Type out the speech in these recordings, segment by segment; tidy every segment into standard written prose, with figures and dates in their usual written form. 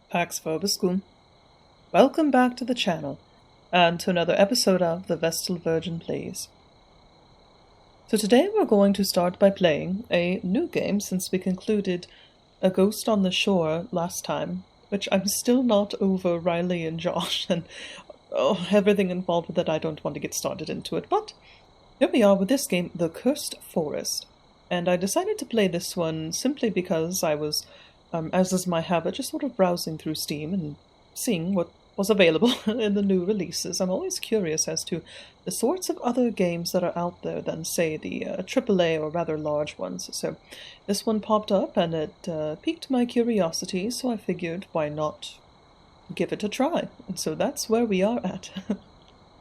Pax vobiscum. Welcome back to the channel, and to another episode of The Vestal Virgin Plays. So today we're going to start by playing a new game since we concluded A Ghost on the Shore last time, which I'm still not over Riley and Josh and everything involved with it. I don't want to get started into it, but here we are with this game, The Cursed Forest. And I decided to play this one simply because I was, as is my habit, just sort of browsing through Steam and seeing what was available in the new releases. I'm always curious as to the sorts of other games that are out there than, say, the AAA or rather large ones. So this one popped up and it piqued my curiosity, so I figured why not give it a try. And so that's where we are at.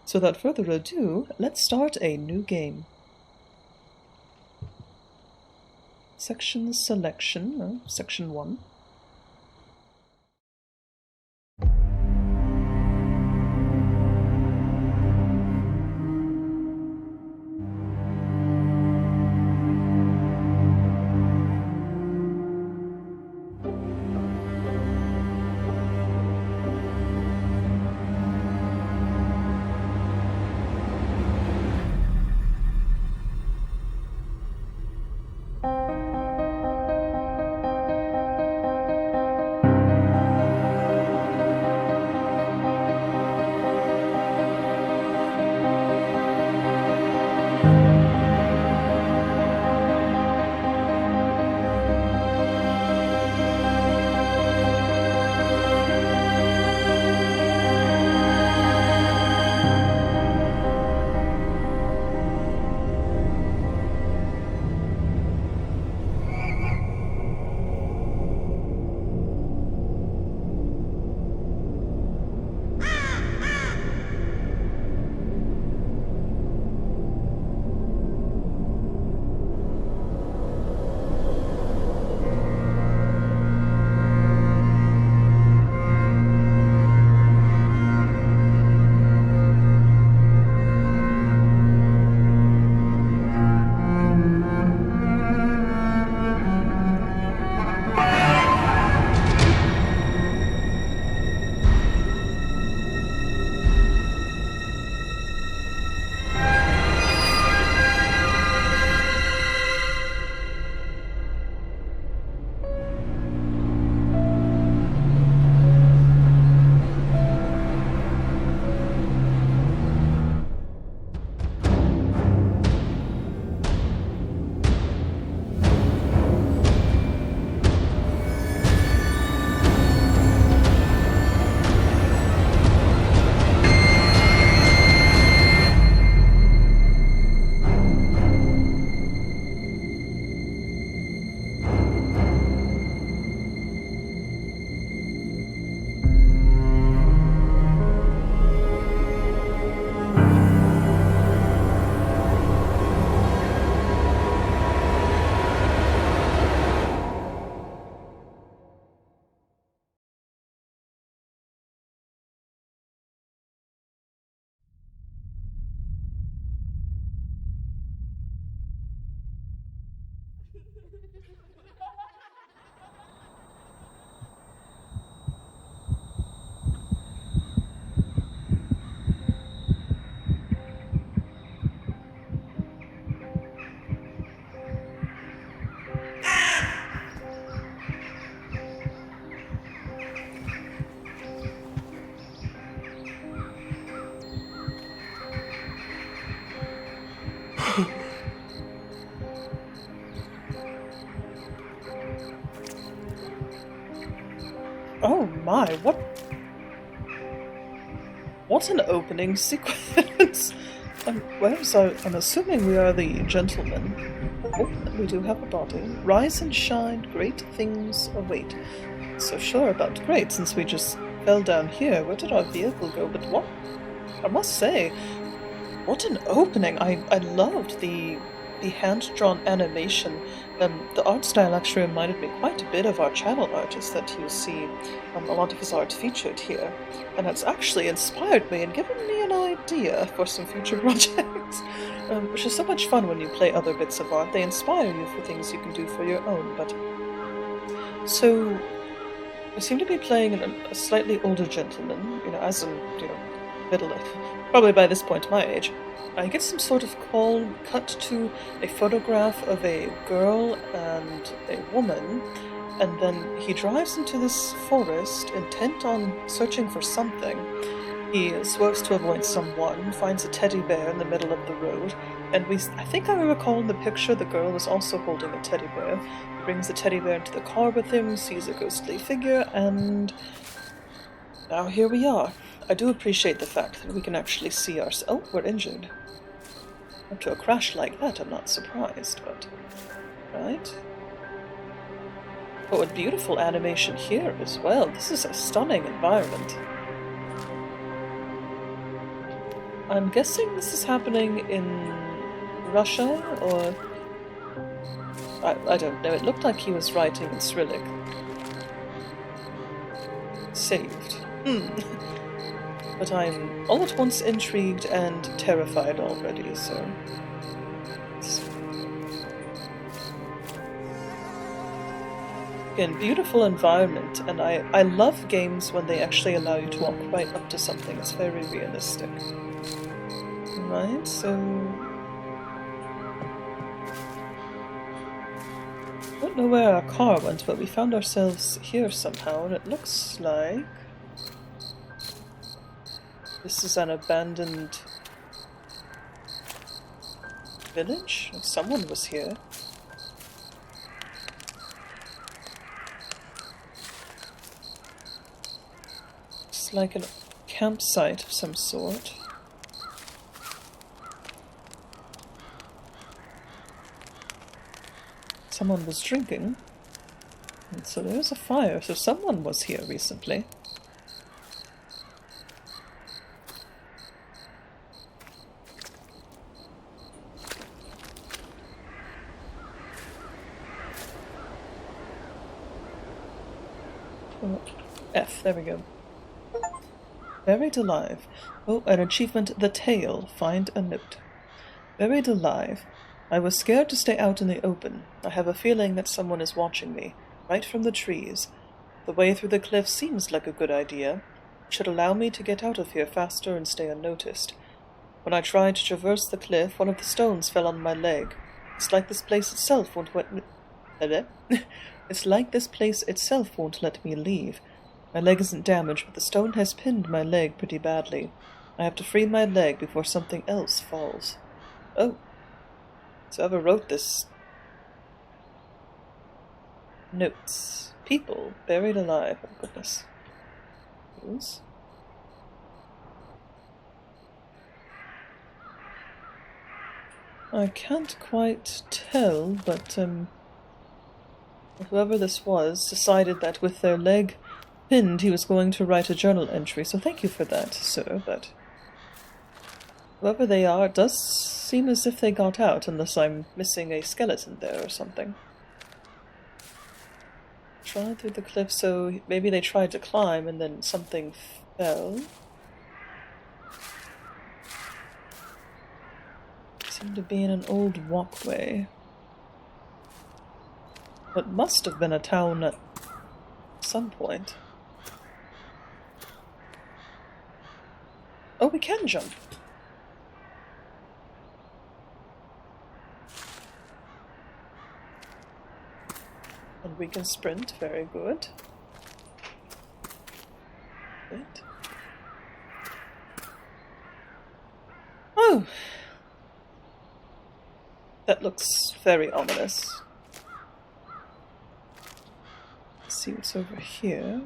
So without further ado, let's start a new game. Section selection, section 1. Oh my, what an opening sequence! I'm assuming we are the gentlemen. Oh, we do have a body. Rise and shine, great things await. So sure about great, since we just fell down here. Where did our vehicle go? But what? I must say, what an opening! I loved the hand-drawn animation. The art style actually reminded me quite a bit of our channel artist that you see a lot of his art featured here. And it's actually inspired me and given me an idea for some future projects, which is so much fun when you play other bits of art. They inspire you for things you can do for your own. But so We seem to be playing a slightly older gentleman, as in, middle, probably by this point my age. I get some sort of call cut to a photograph of a girl and a woman, and then he drives into this forest intent on searching for something. He swerves to avoid someone, finds a teddy bear in the middle of the road, and I think I recall in the picture the girl was also holding a teddy bear. He brings the teddy bear into the car with him, sees a ghostly figure, and now here we are. I do appreciate the fact that we can actually see ourselves. Oh, we're injured. After a crash like that, I'm not surprised, but... right? Oh, and beautiful animation here as well. This is a stunning environment. I'm guessing this is happening in Russia, or... I don't know. It looked like he was writing in Cyrillic. Saved. But I'm all at once intrigued and terrified already, so... Again, beautiful environment, and I love games when they actually allow you to walk right up to something. It's very realistic. Right, so... I don't know where our car went, but we found ourselves here somehow, and it looks like... this is an abandoned... village? Someone was here. It's like a campsite of some sort. Someone was drinking, and so there's a fire, so someone was here recently. Oh, F, there we go. Buried alive. Oh, an achievement, the tale, find a note. Buried alive. I was scared to stay out in the open. I have a feeling that someone is watching me, right from the trees. The way through the cliff seems like a good idea. It should allow me to get out of here faster and stay unnoticed. When I tried to traverse the cliff, one of the stones fell on my leg. It's like this place itself won't let me... It's like this place itself won't let me leave. My leg isn't damaged, but the stone has pinned my leg pretty badly. I have to free my leg before something else falls. Oh. So whoever wrote this... notes. People buried alive. Oh, goodness. Who's? I can't quite tell, but whoever this was decided that with their leg pinned he was going to write a journal entry, so thank you for that, sir, but whoever they are, it does seem as if they got out, unless I'm missing a skeleton there or something. Tried through the cliff, so maybe they tried to climb and then something fell. Seemed to be in an old walkway. What must have been a town at some point. Oh, we can jump. And we can sprint, very good. Wait. Oh! That looks very ominous. Let's see what's over here.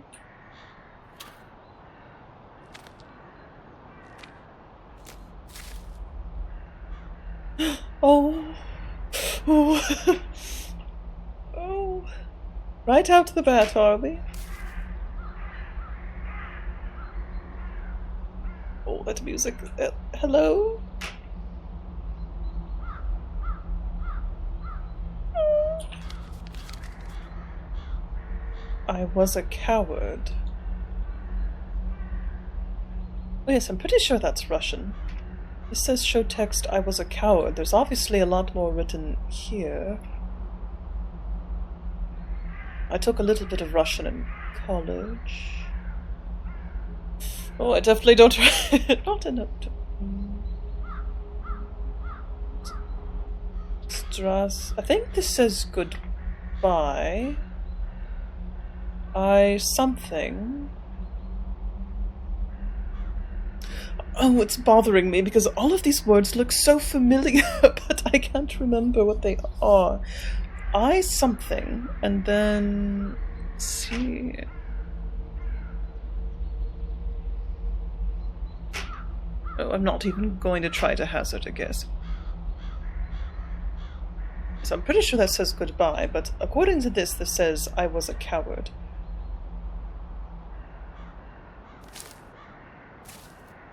Oh! Oh! Oh! Right out to the bat, are we? Oh, that music. Hello? I was a coward. Oh yes, I'm pretty sure that's Russian. This says show text, I was a coward. There's obviously a lot more written here. I took a little bit of Russian in college. Oh, I definitely don't. Not enough. Strass. I think this says goodbye. Something. Oh, it's bothering me because all of these words look so familiar, but I can't remember what they are. Something, and then let's see. Oh, I'm not even going to try to hazard a guess. So I'm pretty sure that says goodbye, but according to this says I was a coward.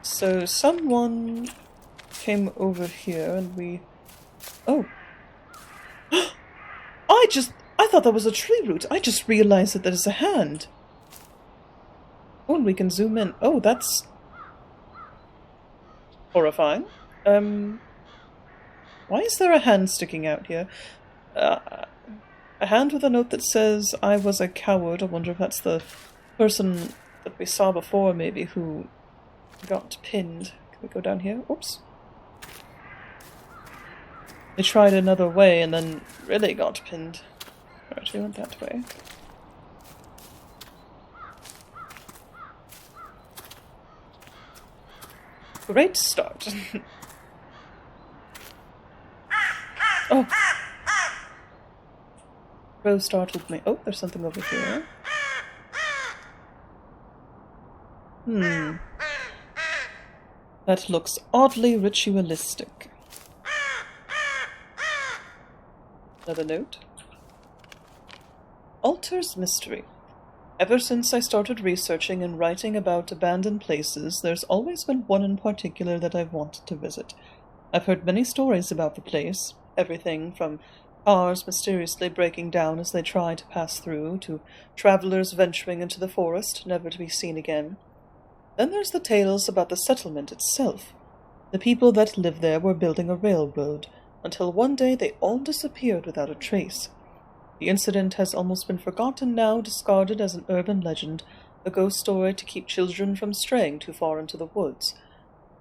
So someone came over here and we... Oh. I thought that was a tree root. I just realized that is a hand. Oh, and we can zoom in. Oh, that's horrifying. Why is there a hand sticking out here? A hand with a note that says, I was a coward. I wonder if that's the person that we saw before, maybe, who got pinned. Can we go down here? Oops. They tried another way and then really got pinned. Alright, we went that way. Great start. Oh! Rose startled me. Oh, there's something over here. That looks oddly ritualistic. Another note. Altar's mystery. Ever since I started researching and writing about abandoned places, there's always been one in particular that I've wanted to visit. I've heard many stories about the place, everything from cars mysteriously breaking down as they try to pass through, to travelers venturing into the forest, never to be seen again. Then there's the tales about the settlement itself. The people that lived there were building a railroad, until one day they all disappeared without a trace. The incident has almost been forgotten now, discarded as an urban legend, a ghost story to keep children from straying too far into the woods.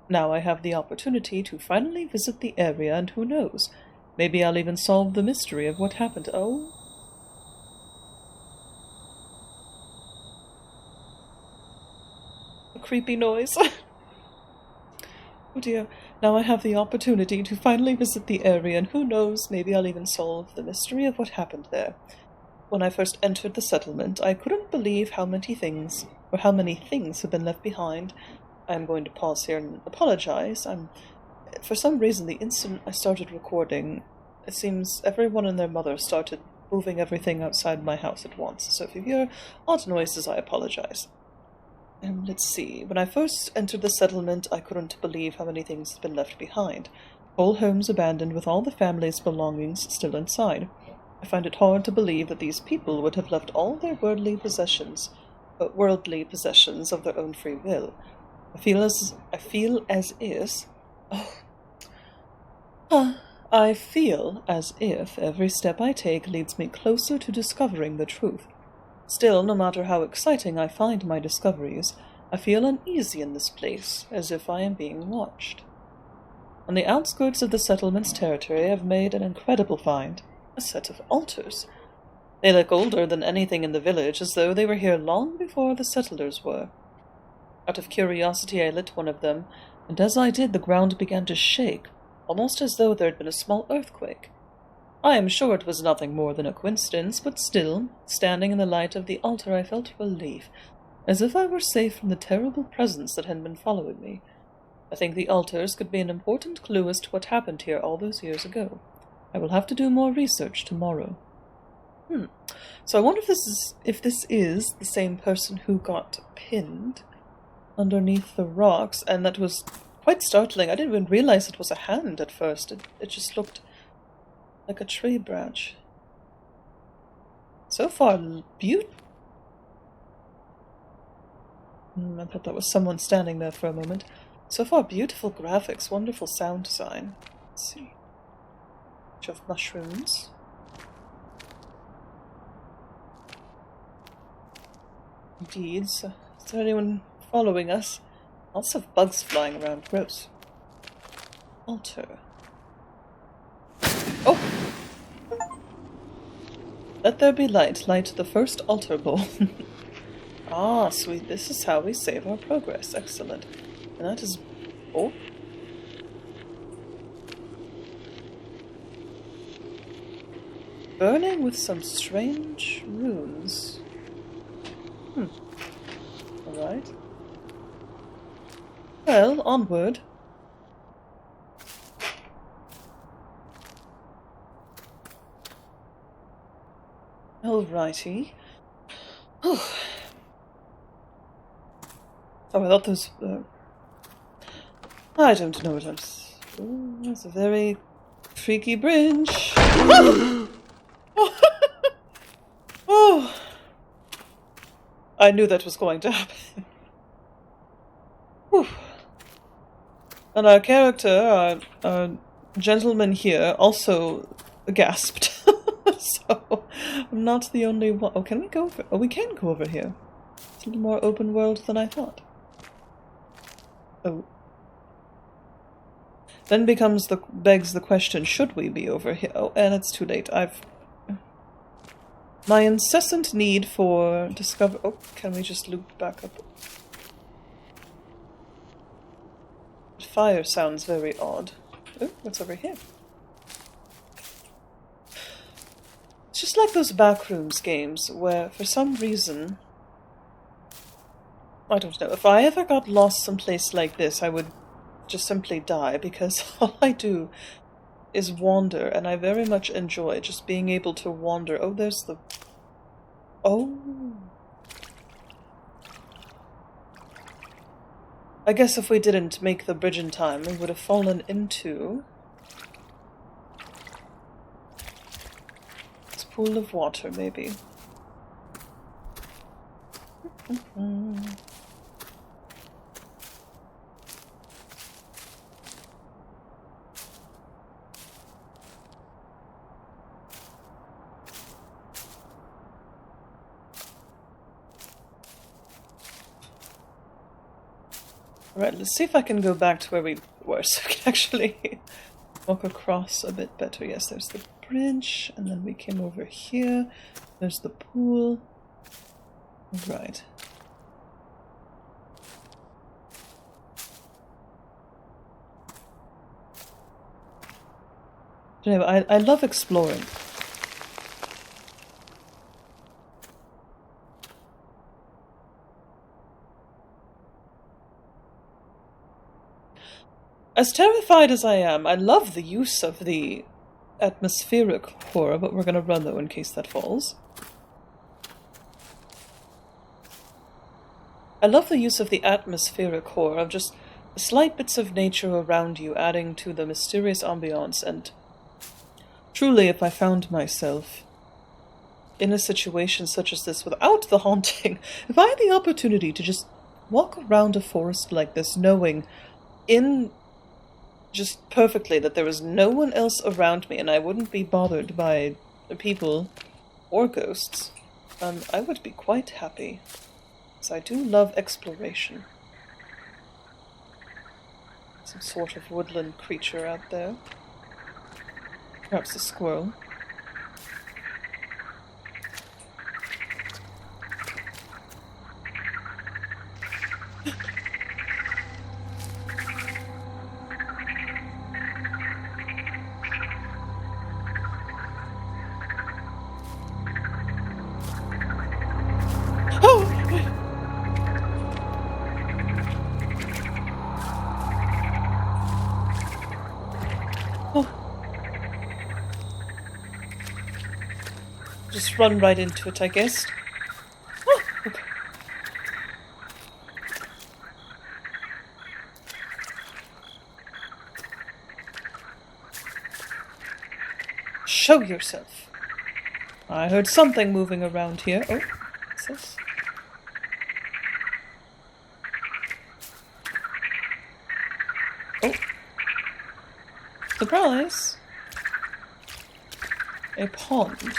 Now I have the opportunity to finally visit the area, and who knows, maybe I'll even solve the mystery of what happened. Oh? A creepy noise. Oh dear. Now I have the opportunity to finally visit the area, and who knows, maybe I'll even solve the mystery of what happened there. When I first entered the settlement, I couldn't believe how many things have been left behind. I'm going to pause here and apologize. For some reason, the instant I started recording, it seems everyone and their mother started moving everything outside my house at once. So if you hear odd noises, I apologize. Let's see. When I first entered the settlement, I couldn't believe how many things had been left behind. Whole homes abandoned with all the family's belongings still inside. I find it hard to believe that these people would have left all their worldly possessions of their own free will. I feel as if every step I take leads me closer to discovering the truth. Still, no matter how exciting I find my discoveries, I feel uneasy in this place, as if I am being watched. On the outskirts of the settlement's territory, I've made an incredible find, a set of altars. They look older than anything in the village, as though they were here long before the settlers were. Out of curiosity, I lit one of them, and as I did, the ground began to shake, almost as though there had been a small earthquake. I am sure it was nothing more than a coincidence, but still, standing in the light of the altar, I felt relief, as if I were safe from the terrible presence that had been following me. I think the altars could be an important clue as to what happened here all those years ago. I will have to do more research tomorrow. So I wonder if this is the same person who got pinned underneath the rocks, and that was quite startling. I didn't even realize it was a hand at first. It just looked like a tree branch. So far, beautiful. I thought that was someone standing there for a moment. So far, beautiful graphics, wonderful sound design. Let's see. Bunch of mushrooms. Indeed. Is there anyone following us? Lots of bugs flying around. Gross. Altar. Oh! Let there be light. Light the first altar bowl. Ah, sweet. This is how we save our progress. Excellent. And that is... Oh. Burning with some strange runes. Alright. Well, onward. Alrighty. Oh. Oh, I thought those... I don't know what I'm... Oh, that's a very freaky bridge. Oh! I knew that was going to happen. Whew. And our character, our gentleman here, also gasped. So, I'm not the only one. Oh, can we go over? Oh, we can go over here. It's a little more open world than I thought. Oh. Then begs the question, should we be over here? Oh, and it's too late. My incessant need for discover... Oh, can we just loop back up? Fire sounds very odd. Oh, what's over here? It's just like those backrooms games where, for some reason... I don't know. If I ever got lost someplace like this, I would just simply die, because all I do is wander, and I very much enjoy just being able to wander. Oh, there's the... Oh. I guess if we didn't make the bridge in time, we would have fallen into this pool of water, maybe. Right, let's see if I can go back to where we were so we can actually walk across a bit better. Yes, there's the bridge, and then we came over here. There's the pool. Right. Anyway, I love exploring. As terrified as I am, I love the use of the atmospheric horror, but we're going to run though in case that falls. I love the use of the atmospheric horror, of just the slight bits of nature around you adding to the mysterious ambiance, and truly if I found myself in a situation such as this without the haunting, if I had the opportunity to just walk around a forest like this knowing just perfectly that there was no one else around me and I wouldn't be bothered by people or ghosts, I would be quite happy. Because I do love exploration. Some sort of woodland creature out there. Perhaps a squirrel. Just run right into it, I guess. Oh, okay. Show yourself. I heard something moving around here. Oh, what's this? Oh. Surprise! A pond.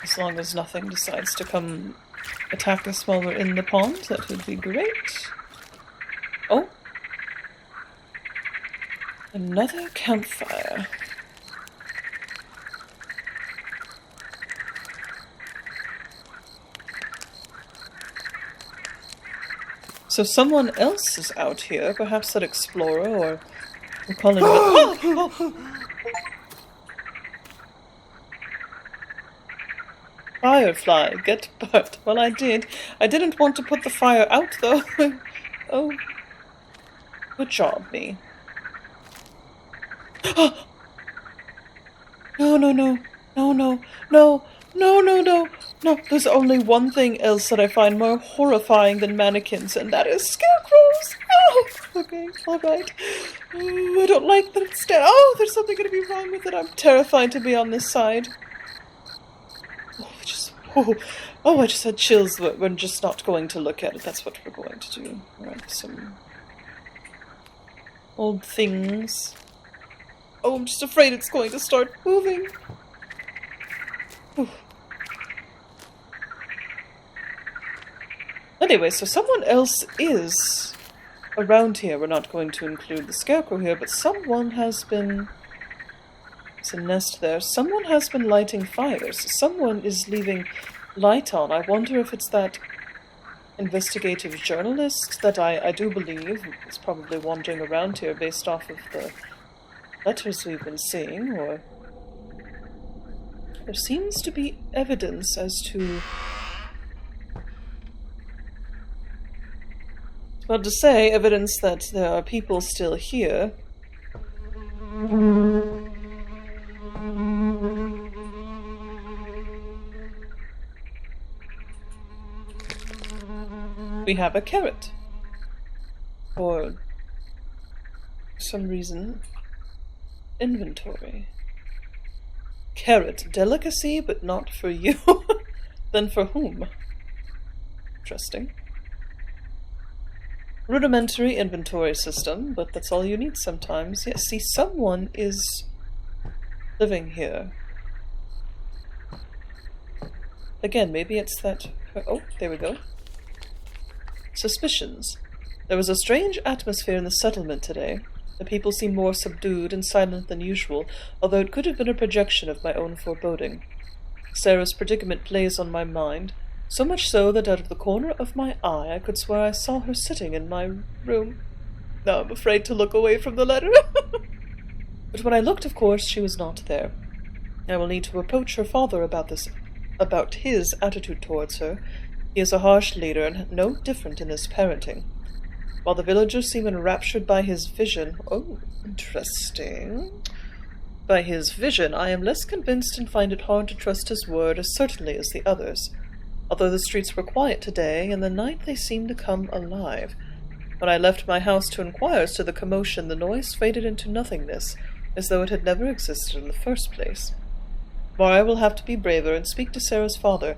As long as nothing decides to come attack us while we're in the pond, that would be great. Oh. Another campfire. So someone else is out here, perhaps that explorer, or we're calling it... Firefly, get burnt. Well, I did. I didn't want to put the fire out, though. Oh. Good job, me. No, no, no. No, no. No. No, no, no. No, there's only one thing else that I find more horrifying than mannequins, and that is scarecrows. Oh, okay, alright. Oh, I don't like that it's dead. Oh, there's something going to be wrong with it. I'm terrified to be on this side. Oh, I just had chills, but we're just not going to look at it. That's what we're going to do. Alright, some old things. Oh, I'm just afraid it's going to start moving. Whew. Anyway, so someone else is around here. We're not going to include the scarecrow here, but someone has been... It's a nest there. Someone has been lighting fires. Someone is leaving light on. I wonder if it's that investigative journalist that I do believe is probably wandering around here based off of the letters we've been seeing, or... There seems to be evidence as to... Well, to say, evidence that there are people still here. We have a carrot. For some reason. Inventory. Carrot. Delicacy, but not for you. Then for whom? Interesting. Rudimentary inventory system, but that's all you need sometimes. Yes, see, someone is living here. Again, maybe it's that... Oh, there we go. Suspicions. There was a strange atmosphere in the settlement today. The people seemed more subdued and silent than usual, although it could have been a projection of my own foreboding. Sarah's predicament plays on my mind, so much so that out of the corner of my eye I could swear I saw her sitting in my room. Now I'm afraid to look away from the letter. But when I looked, of course, she was not there. I will need to approach her father about his attitude towards her. He is a harsh leader and no different in his parenting. While the villagers seem enraptured by his vision... Oh, interesting. By his vision, I am less convinced and find it hard to trust his word as certainly as the others. Although the streets were quiet today, in the night they seemed to come alive. When I left my house to inquire as to the commotion, the noise faded into nothingness, as though it had never existed in the first place. For I will have to be braver and speak to Sarah's father,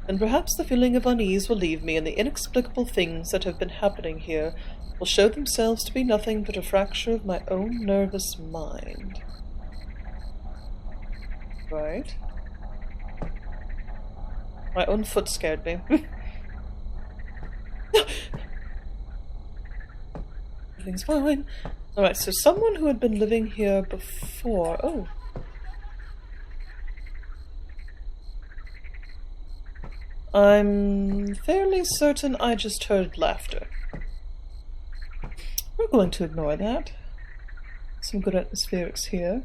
and perhaps the feeling of unease will leave me, and the inexplicable things that have been happening here will show themselves to be nothing but a fracture of my own nervous mind. Right. My own foot scared me. Everything's fine. Alright, so someone who had been living here before... Oh. I'm fairly certain I just heard laughter. We're going to ignore that. Some good atmospherics here.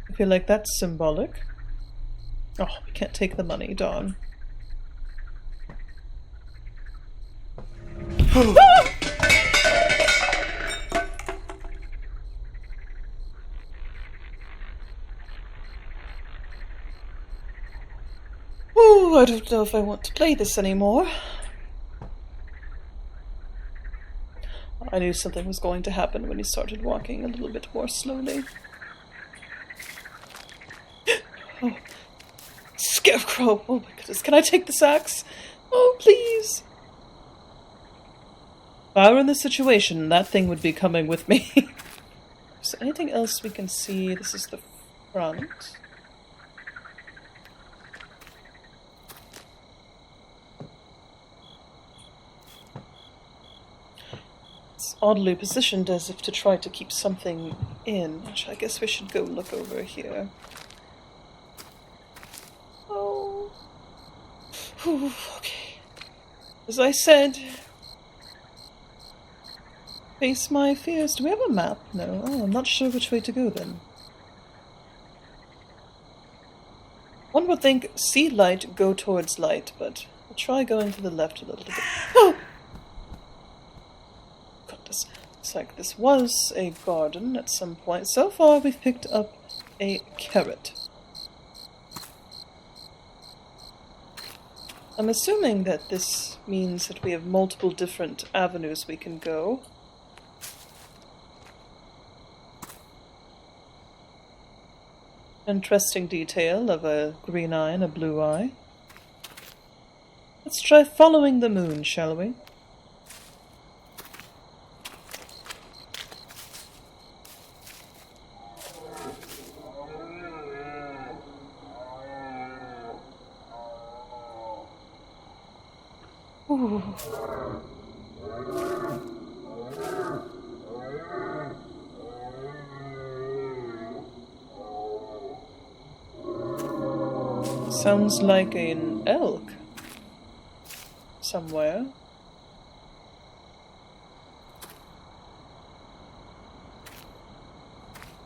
I feel like that's symbolic. Oh, we can't take the money, darn. Oh, I don't know if I want to play this anymore. I knew something was going to happen when he started walking a little bit more slowly. Oh, scarecrow! Oh my goodness, can I take this axe? Oh, please! If I were in this situation, that thing would be coming with me. Is there anything else we can see? This is the front. oddly positioned as if to try to keep something in, which I guess we should go look over here. Oh. Whew, okay. As I said, face my fears. Do we have a map? No. Oh, I'm not sure which way to go then. One would think see light, go towards light, but I'll try going to the left a little bit. Oh! Goodness. Looks like this was a garden at some point. So far we've picked up a carrot. I'm assuming that this means that we have multiple different avenues we can go. Interesting detail of a green eye and a blue eye. Let's try following the moon, shall we? Ooh. Sounds like an elk somewhere.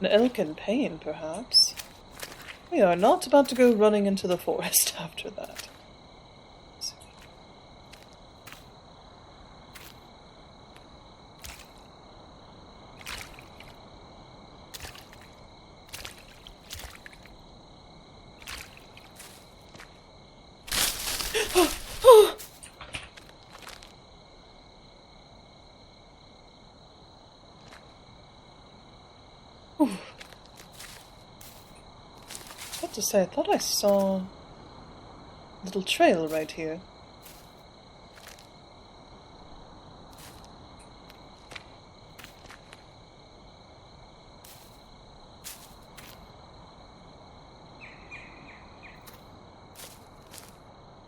An elk in pain, perhaps. We are not about to go running into the forest after that. To say, I thought I saw a little trail right here.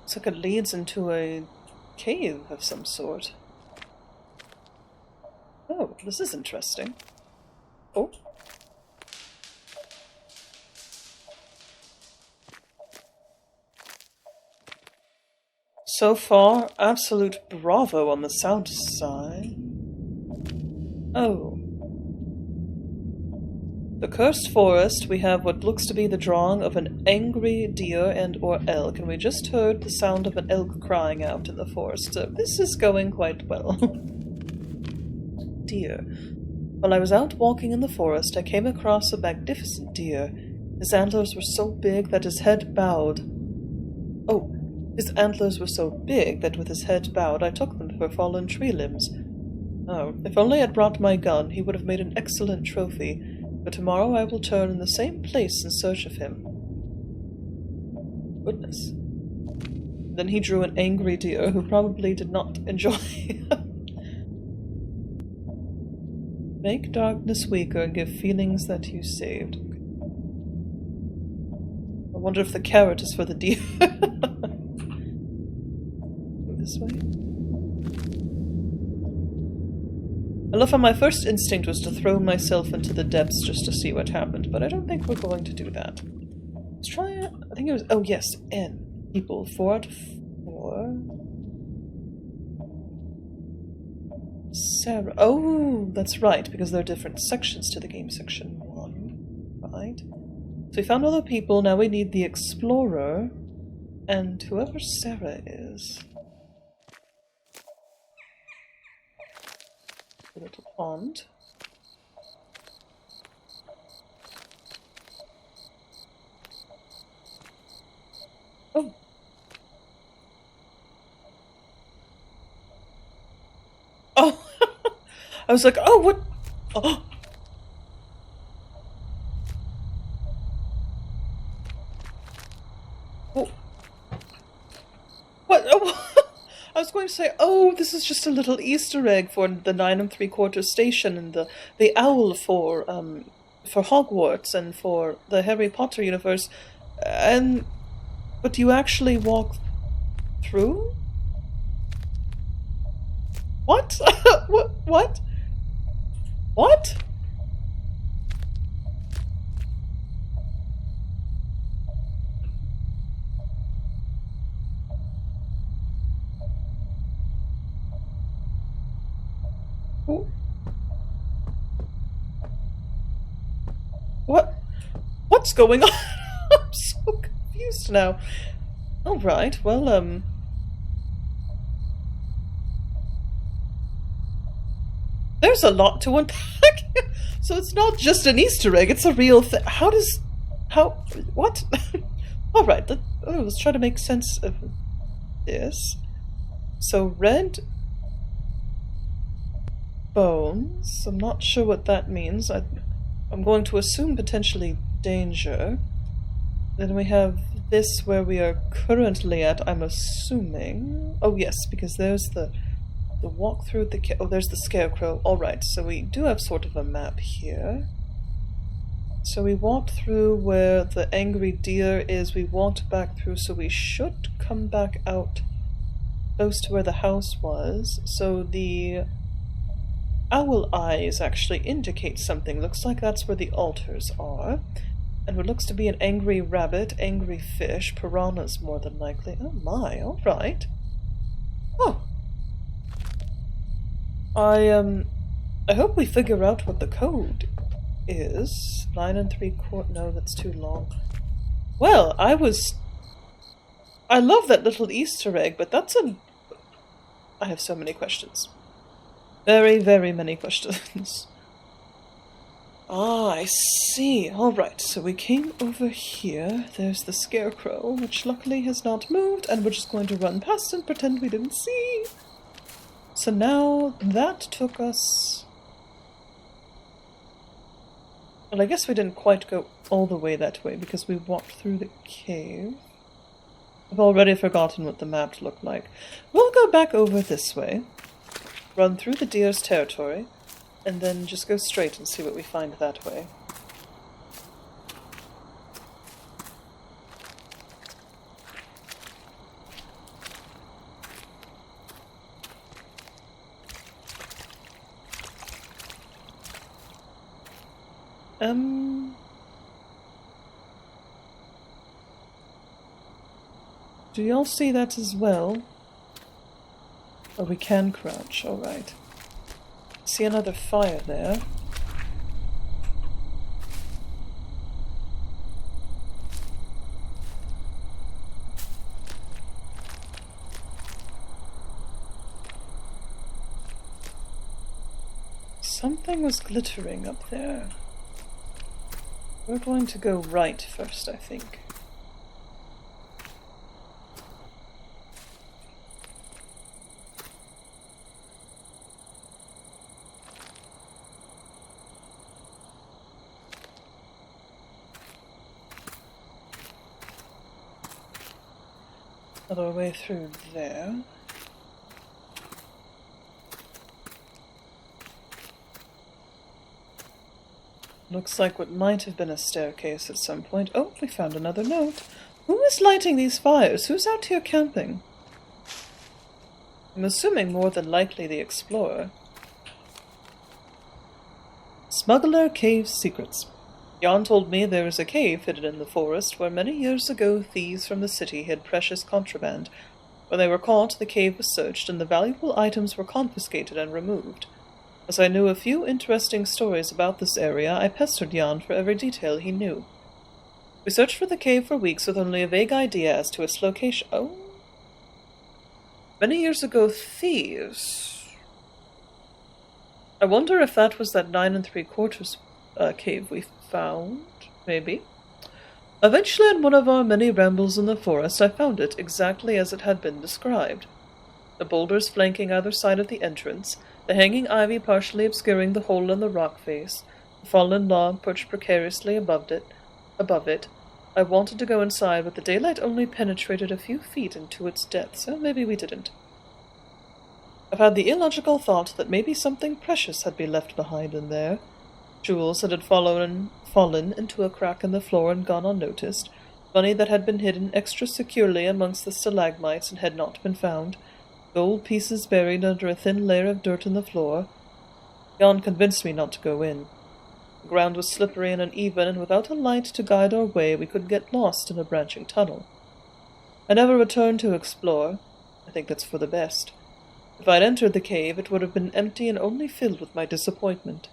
Looks like it leads into a cave of some sort. Oh, this is interesting. Oh. So far, absolute bravo on the sound side. Oh. The cursed forest, we have what looks to be the drawing of an angry deer and or elk, and we just heard the sound of an elk crying out in the forest, so this is going quite well. Deer. While I was out walking in the forest, I came across a magnificent deer. His antlers were so big that his head bowed. Oh. His antlers were so big that with his head bowed I took them for fallen tree limbs. Oh, if only I'd brought my gun, he would have made an excellent trophy, but tomorrow I will turn in the same place in search of him. Goodness. Then he drew an angry deer who probably did not enjoy. Make darkness weaker and give feelings that you saved. I wonder if the carrot is for the deer. This way. I love how my first instinct was to throw myself into the depths just to see what happened, but I don't think we're going to do that. Let's try it. I think it was, oh yes, N. People, 4 out of 4. Sarah, oh, that's right, because there are different sections to the game. Section 1, right? So we found other people, now we need the explorer, and whoever Sarah is. A little pond. Oh. Oh. I was like, oh, what? Oh. Oh. What? Oh. I was going to say, oh, this is just a little Easter egg for the 9 3/4 station and the owl for Hogwarts and for the Harry Potter universe, but you actually walk through? What? What? What? What? What's going on? I'm so confused now. Alright, well, there's a lot to unpack. So it's not just an Easter egg, it's a real thing. What? Alright, let's try to make sense of this. So red bones, I'm not sure what that means. I'm going to assume potentially danger. Then we have this where we are currently at, I'm assuming. Oh yes, because there's the walk through there's the scarecrow. Alright, so we do have sort of a map here. So we walked through where the angry deer is, we walked back through, so we should come back out close to where the house was. So the owl eyes actually indicate something. Looks like that's where the altars are. And what looks to be an angry rabbit, angry fish, piranhas more than likely. Oh my, alright. Oh. I hope we figure out what the code is. 9 3/4. No, that's too long. Well, I love that little Easter egg, but I have so many questions. Very, very many questions. Ah, I see. Alright, so we came over here. There's the scarecrow, which luckily has not moved, and we're just going to run past and pretend we didn't see. So now that took us... Well, I guess we didn't quite go all the way that way because we walked through the cave. I've already forgotten what the map looked like. We'll go back over this way, run through the deer's territory, and then just go straight and see what we find that way. Do y'all see that as well? Oh, we can crouch, alright. See another fire there. Something was glittering up there. We're going to go right first, I think. Other way through there. Looks like what might have been a staircase at some point. Oh, we found another note. Who is lighting these fires? Who's out here camping? I'm assuming more than likely the explorer. Smuggler Cave Secrets. Jan told me there is a cave hidden in the forest where many years ago thieves from the city hid precious contraband. When they were caught, the cave was searched and the valuable items were confiscated and removed. As I knew a few interesting stories about this area, I pestered Jan for every detail he knew. We searched for the cave for weeks with only a vague idea as to its location. Oh. Many years ago, thieves. I wonder if that was that 9 3/4 cave we found, maybe. Eventually, in one of our many rambles in the forest, I found it exactly as it had been described. The boulders flanking either side of the entrance, the hanging ivy partially obscuring the hole in the rock face, the fallen log perched precariously above it. I wanted to go inside, but the daylight only penetrated a few feet into its depths, so maybe we didn't. I've had the illogical thought that maybe something precious had been left behind in there. Jewels that had fallen into a crack in the floor and gone unnoticed, money that had been hidden extra securely amongst the stalagmites and had not been found, gold pieces buried under a thin layer of dirt in the floor. Jan convinced me not to go in. The ground was slippery and uneven, and without a light to guide our way, we could get lost in a branching tunnel. I never returned to explore. I think that's for the best. If I'd entered the cave, it would have been empty and only filled with my disappointment.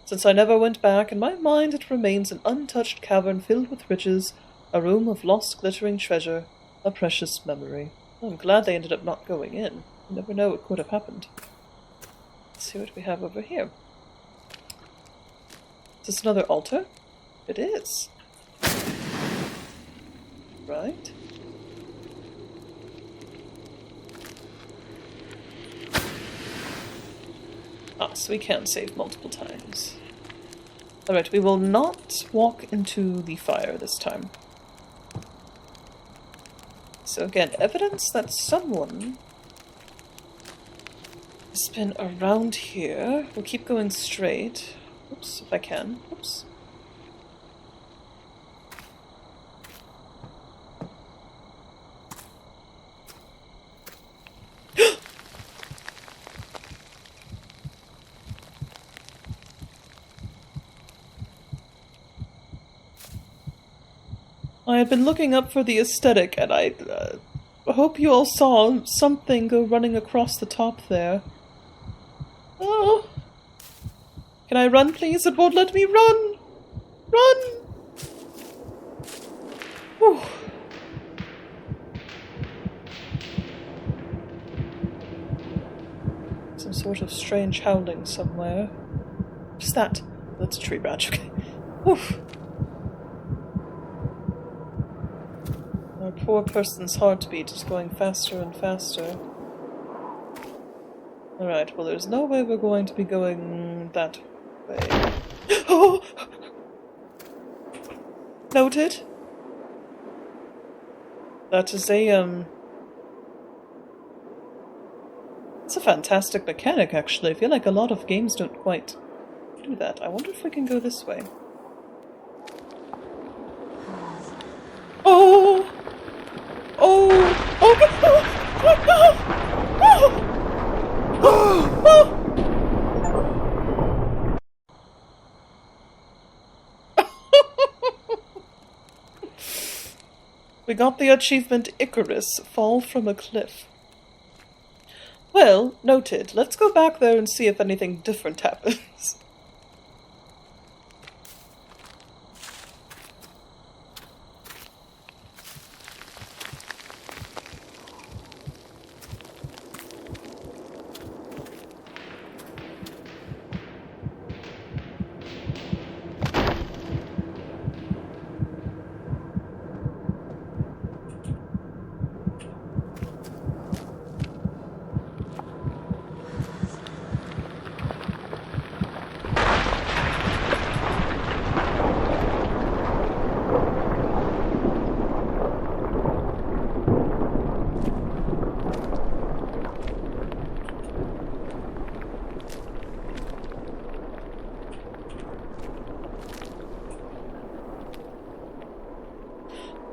Since I never went back, in my mind it remains an untouched cavern filled with riches, a room of lost glittering treasure, a precious memory. I'm glad they ended up not going in. You never know what could have happened. Let's see what we have over here. Is this another altar? It is. Right. Ah, so we can save multiple times. Alright, we will not walk into the fire this time. So again, evidence that someone has been around here. We'll keep going straight. Oops, if I can. Oops. I had been looking up for the aesthetic, and I hope you all saw something go running across the top there. Oh! Can I run, please? It won't let me run! Run! Whew. Some sort of strange howling somewhere. What's that? That's a tree branch, okay. Whew. Our poor person's heartbeat is going faster and faster. Alright, well there's no way we're going to be going that way. Oh! Noted. That is a, it's a fantastic mechanic, actually. I feel like a lot of games don't quite do that. I wonder if we can go this way. Oh! Oh! Oh! Oh! Oh! Oh! We got the achievement Icarus, Fall from a Cliff. Well, noted. Let's go back there and see if anything different happens.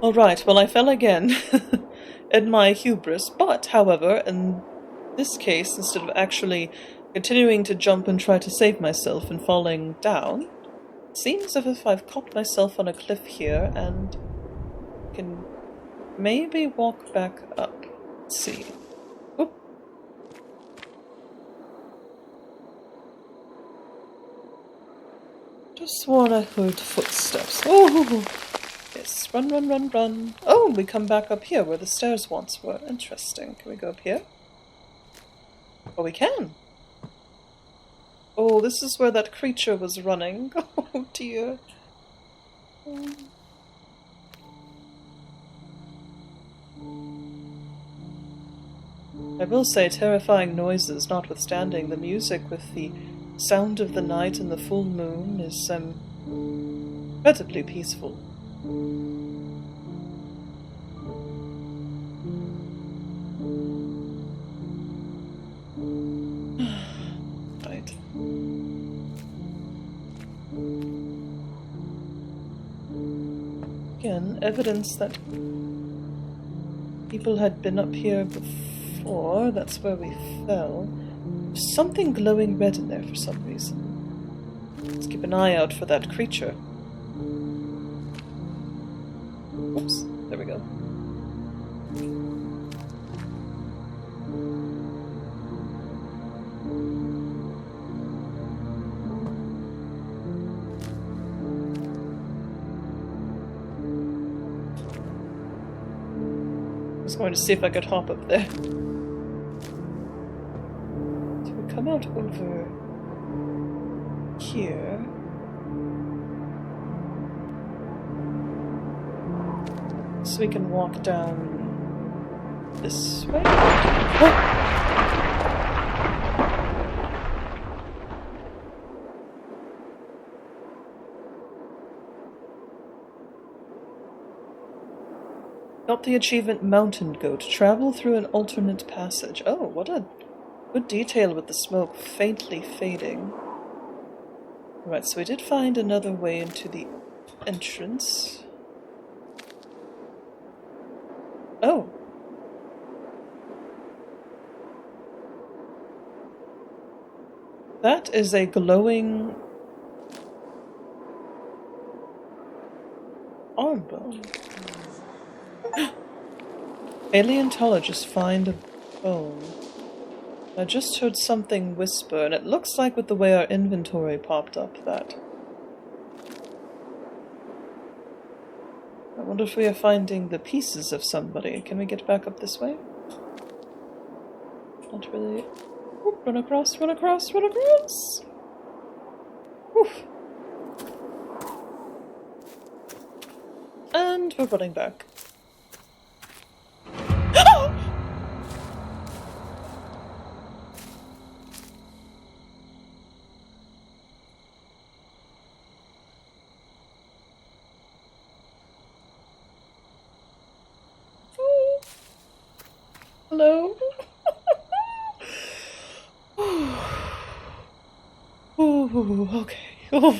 Alright, well I fell again in my hubris, but, however, in this case, instead of actually continuing to jump and try to save myself and falling down, it seems as if I've caught myself on a cliff here and can maybe walk back up. Let's see. Oop. Just sworn I heard footsteps. Oh! Yes, run, run, run, run. Oh, we come back up here where the stairs once were. Interesting. Can we go up here? Oh, we can. Oh, this is where that creature was running. Oh, dear. Oh. I will say, terrifying noises notwithstanding, the music with the sound of the night and the full moon is incredibly peaceful. Right. Again, evidence that people had been up here before. That's where we fell. There's something glowing red in there for some reason. Let's keep an eye out for that creature. Oops, there we go. I was going to see if I could hop up there. So we come out over here. So we can walk down this way. Oh! Got the achievement Mountain Goat. Travel through an alternate passage. Oh, what a good detail with the smoke faintly fading. Right, so we did find another way into the entrance. Oh. That is a glowing arm bone. Paleontologists find a bone. I just heard something whisper, and it looks like with the way our inventory popped up that... I wonder if we are finding the pieces of somebody. Can we get back up this way? Not really. Oop, run across, run across, run across! Oof. And we're running back. Hello? Ooh, okay. Ooh.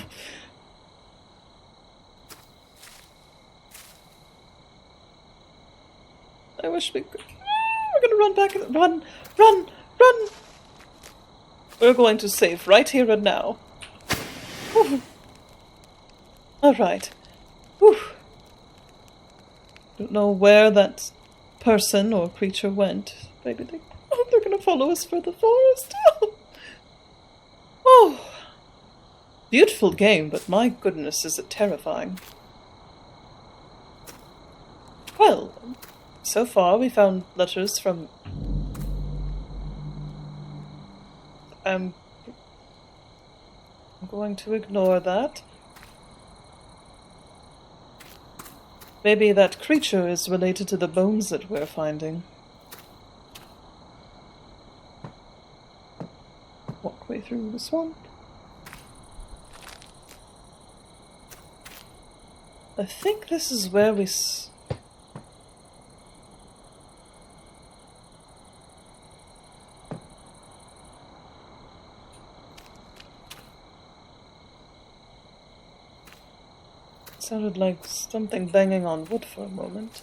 I wish we could. We're gonna run back. Run! Run! Run! We're going to save right here and now. Alright. Don't know where that person or creature went. Maybe they're gonna follow us for the forest. Oh, beautiful game, but my goodness, is it terrifying. Well, so far we found letters from... I'm going to ignore that. Maybe that creature is related to the bones that we're finding. Walk way through the swamp. I think this is where we sounded like something banging on wood for a moment.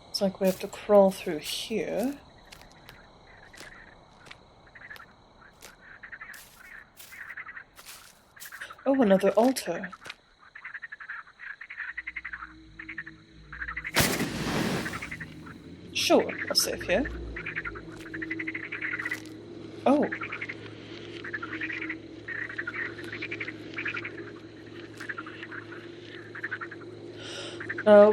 It's like we have to crawl through here. Oh, another altar. Sure, I'll save here. Oh.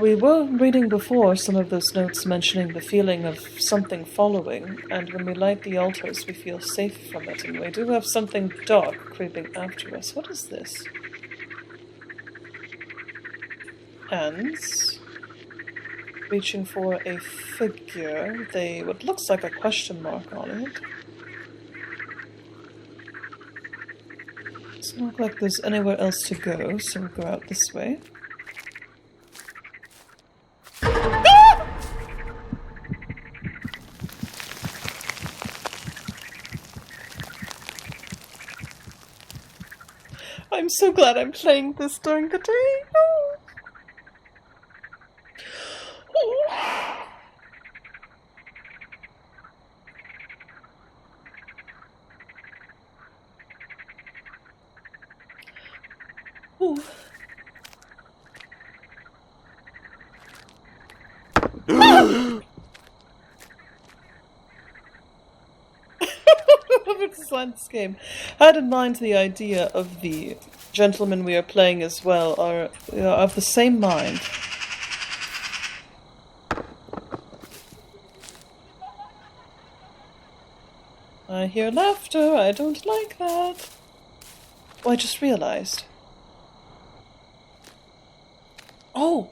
We were reading before some of those notes mentioning the feeling of something following, and when we light the altars we feel safe from it, and we do have something dark creeping after us. What is this? Hands. Reaching for a figure, what looks like a question mark on it. Doesn't look like there's anywhere else to go, so we'll go out this way. so glad I'm playing this during the day. Oh. Oh. This game. I had in mind the idea of the gentlemen we are playing as well are of the same mind. I hear laughter. I don't like that. Oh, I just realized. Oh!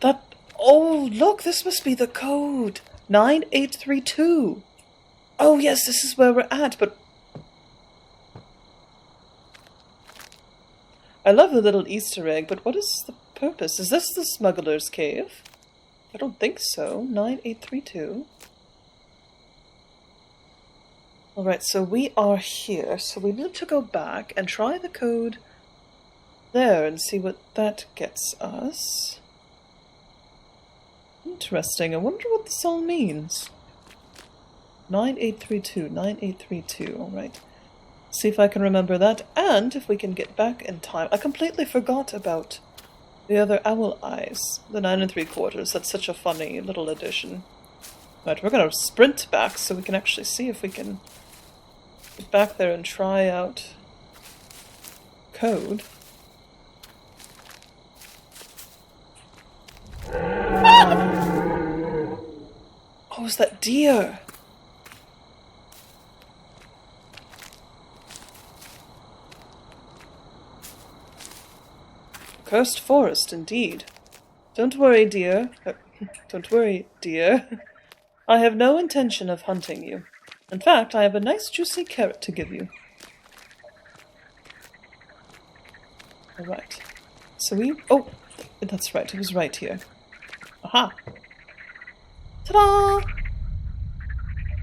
That... Oh, look, this must be the code. 9832. Oh, yes, this is where we're at, but... I love the little Easter egg, but what is the purpose? Is this the smuggler's cave? I don't think so. 9832. Alright, so we are here, so we need to go back and try the code there and see what that gets us. Interesting. I wonder what this all means. 9832, 9832, alright. See if I can remember that, and if we can get back in time. I completely forgot about the other owl eyes, the 9 3/4. That's such a funny little addition. Right, we're gonna sprint back so we can actually see if we can get back there and try out code. Oh, is that deer? Cursed forest, indeed. Don't worry, dear. Don't worry, dear. I have no intention of hunting you. In fact, I have a nice juicy carrot to give you. Alright. So we... Oh! That's right, it was right here. Aha! Ta-da!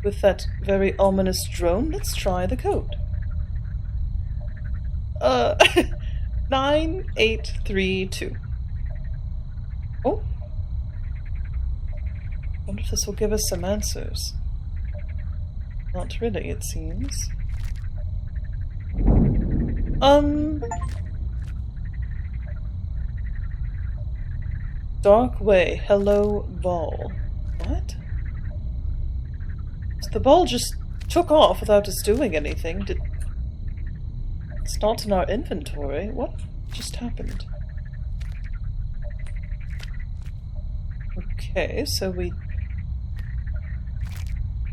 With that very ominous drone, let's try the code. 9832. Oh. Wonder if this will give us some answers. Not really, it seems. Dark way, hello ball. What? So the ball just took off without us doing anything. It's not in our inventory. What just happened? Okay, so we...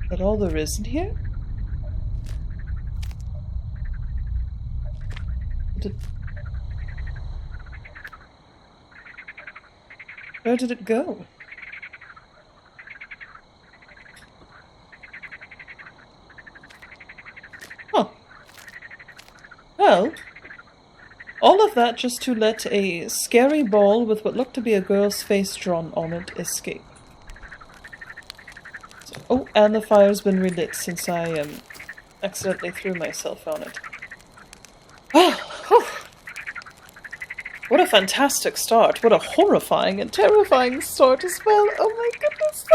Is that all there is in here? Where did it go? Huh. Well, all of that just to let a scary ball with what looked to be a girl's face drawn on it escape. So, oh, and the fire's been relit since I accidentally threw myself on it. Oh, what a fantastic start. What a horrifying and terrifying start as well. Oh my goodness.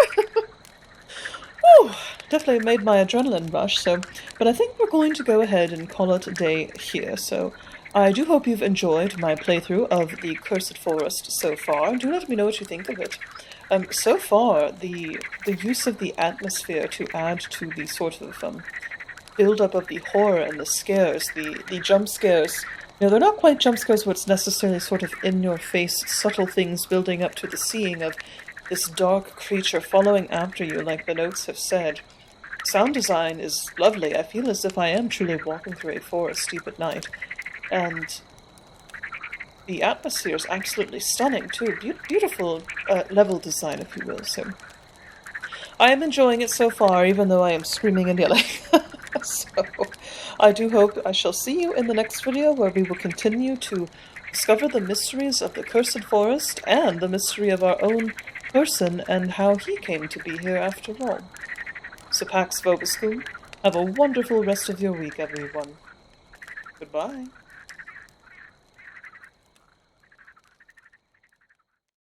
Whew, definitely made my adrenaline rush, but I think we're going to go ahead and call it a day here. So I do hope you've enjoyed my playthrough of the Cursed Forest so far. Do let me know what you think of it. So far, the use of the atmosphere to add to the sort of build-up of the horror and the scares, the jump scares. They're not quite jump scares where it's necessarily sort of in-your-face, subtle things building up to the seeing of this dark creature following after you, like the notes have said. Sound design is lovely. I feel as if I am truly walking through a forest deep at night. And the atmosphere is absolutely stunning, too. Beautiful level design, if you will. So I am enjoying it so far, even though I am screaming and yelling. So I do hope I shall see you in the next video, where we will continue to discover the mysteries of the Cursed Forest and the mystery of our own person and how he came to be here after all. So Pax Vobiscum, have a wonderful rest of your week, everyone. Goodbye.